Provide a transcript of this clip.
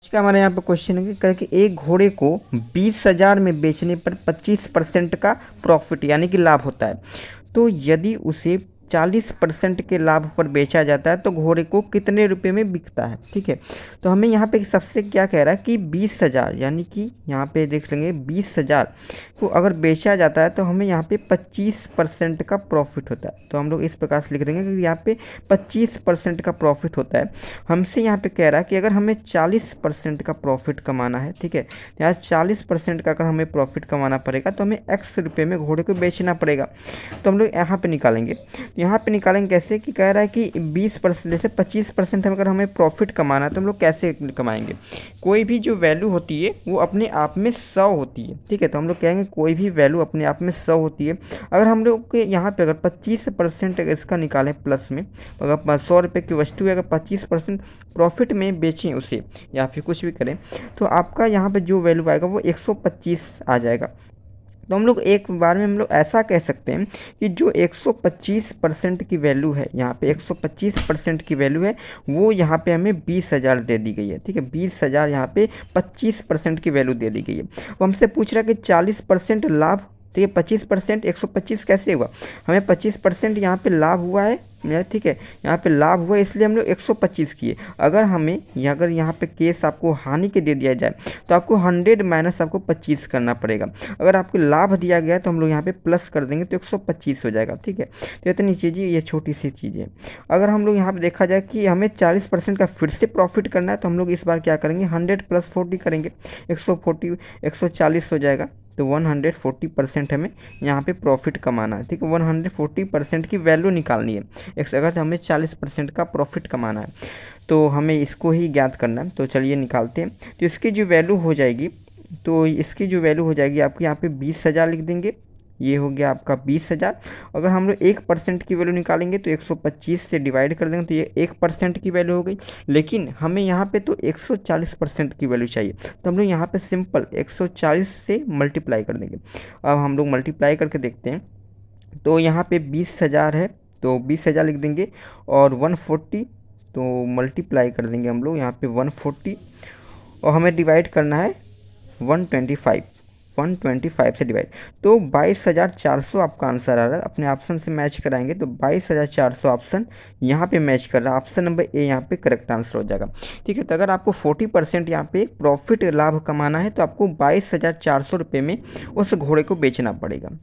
का हमारे यहाँ पे क्वेश्चन है कि एक घोड़े को 20,000 में बेचने पर 25% का प्रॉफिट यानी कि लाभ होता है। तो यदि उसे 40% के लाभ पर बेचा जाता है तो घोड़े को कितने रुपए में बिकता है। ठीक है, तो हमें यहाँ पे सबसे क्या कह रहा है कि 20,000 यानी कि यहाँ पे देख लेंगे 20,000 को अगर बेचा जाता है तो हमें यहाँ पे 25% का प्रॉफिट होता है। तो हम लोग इस प्रकार से लिख देंगे कि यहाँ पे 25% का प्रॉफिट होता है। हमसे यहाँ पे कह रहा है कि अगर हमें 40% का प्रॉफिट कमाना है, ठीक है, यहाँ 40% का अगर हमें प्रॉफिट कमाना पड़ेगा तो हमें एक्स रुपये में घोड़े को बेचना पड़ेगा। तो हम लोग यहाँ पे निकालेंगे, यहाँ पे निकालेंगे कैसे कि कह रहा है कि 20% जैसे 25% अगर हमें प्रॉफिट कमाना है तो हम लोग कैसे कमाएंगे। कोई भी जो वैल्यू होती है वो अपने आप में 100 होती है। ठीक है, तो हम लोग कहेंगे कोई भी वैल्यू अपने आप में 100 होती है। अगर हम लोग के यहाँ पे अगर 25% इसका निकालें प्लस में, अगर 100 रुपये की वस्तु है अगर 25% प्रॉफिट में बेचें उसे या फिर कुछ भी करें तो आपका यहाँ पे जो वैल्यू आएगा वो 125 आ जाएगा। तो हम लोग एक बार में हम लोग ऐसा कह सकते हैं कि जो 125% की वैल्यू है, यहाँ पे 125% की वैल्यू है वो यहाँ पे हमें 20,000 दे दी गई है। ठीक है, 20,000 यहाँ पे 25% की वैल्यू दे दी गई है। वो हमसे पूछ रहा है कि 40% लाभ, तो ये 25% 125 कैसे हुआ, हमें 25% यहाँ पे लाभ हुआ है। ठीक है, यहाँ पे लाभ हुआ इसलिए हम लोग 125 किए। अगर हमें अगर यहाँ पे केस आपको हानि के दे दिया जाए तो आपको 100 माइनस आपको 25 करना पड़ेगा। अगर आपको लाभ दिया गया है तो हम लोग यहाँ पे प्लस कर देंगे तो 125 हो जाएगा। ठीक है, तो इतनी चीज़ें, ये छोटी सी चीज़ें। अगर हम लोग यहाँ पे देखा जाए कि हमें 40% का फिर से प्रॉफिट करना है तो हम लोग इस बार क्या करेंगे, 100 प्लस 40 करेंगे, 140 140 हो जाएगा। तो 140% हमें यहाँ पे प्रॉफिट कमाना है। ठीक है, 140% की वैल्यू निकालनी है। अगर हमें 40% का प्रॉफिट कमाना है तो हमें इसको ही ज्ञात करना है। तो चलिए निकालते हैं। तो इसकी जो वैल्यू हो जाएगी, तो इसकी जो वैल्यू हो जाएगी आपको यहाँ पे 20,000 लिख देंगे, ये हो गया आपका 20,000। अगर हम लोग 1% की वैल्यू निकालेंगे तो 125 से डिवाइड कर देंगे तो ये 1% की वैल्यू हो गई। लेकिन हमें यहाँ पे तो 140% की वैल्यू चाहिए, तो हम लोग यहाँ पे सिंपल 140 से मल्टीप्लाई कर देंगे। अब हम लोग मल्टीप्लाई करके देखते हैं। तो यहाँ पे 20,000 है तो 20,000 लिख देंगे और 140 तो मल्टीप्लाई कर देंगे हम लोग यहाँ पे 140 और हमें डिवाइड करना है 125, 125 से डिवाइड। तो 22,400 आपका आंसर आ रहा है। अपने ऑप्शन से मैच कराएंगे तो 22,400 ऑप्शन यहाँ पे मैच कर रहा है। ऑप्शन नंबर ए यहाँ पे करेक्ट आंसर हो जाएगा। ठीक है, तो अगर आपको 40% यहाँ पे प्रॉफिट लाभ कमाना है तो आपको 22,400 रुपये में उस घोड़े को बेचना पड़ेगा।